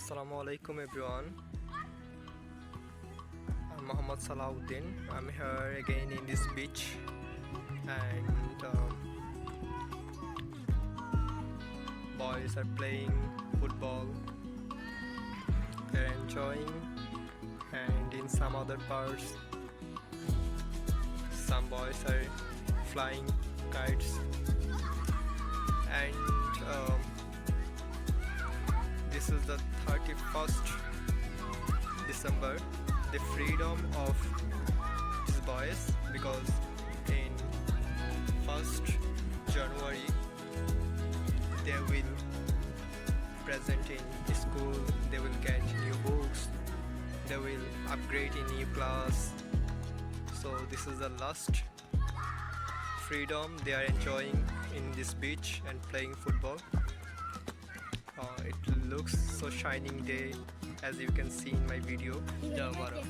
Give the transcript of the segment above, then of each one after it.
Assalamu alaikum everyone. I'm Muhammad Salahuddin. I'm here again in this beach and boys are playing football. They're enjoying, and in some other parts some boys are flying kites, and this is the 31st December, the freedom of these boys, because in 1st January they will present in school, they will get new books, they will upgrade in new class. So this is the last freedom they are enjoying in this beach and playing football. It looks so shining day, as you can see in my video. जाओ मारो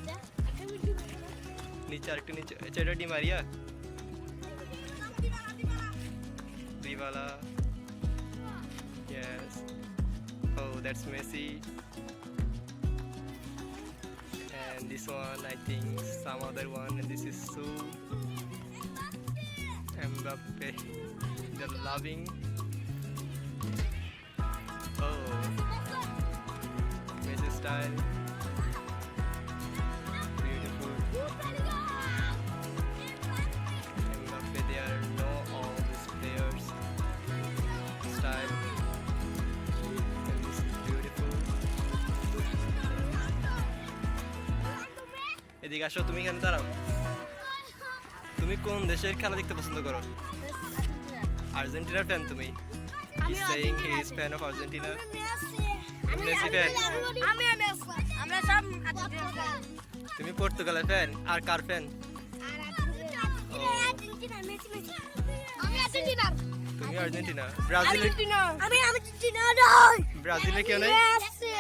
नीचे आरेकटू नीचे चेटा Di Maria दीवाला. Yes, oh that's Messi, and this one I think some other one, and this is Su Mbappe. They're loving. Oh, Messi style, beautiful. Mbappe, they know all these players style, and this is beautiful. এদিকে আসো, তুমি কেন দাঁড়াও? তুমি কোন দেশের খেলা দেখতে পছন্দ করো? আর্জেন্টিনার ফ্যান তুমি? He's saying he is fan of Argentina. Messi fan. আমরা সব আর্জেন্টিনা ফ্যান। তুমি পর্তুগালের ফ্যান? আর কার ফ্যান? Argentina Messi Messi. আমি আর্জেন্টিনা। তুমি আর্জেন্টিনা? ব্রাজিলে? আমি আর্জেন্টিনা নয়। ব্রাজিলে কেউ নাই? মেসি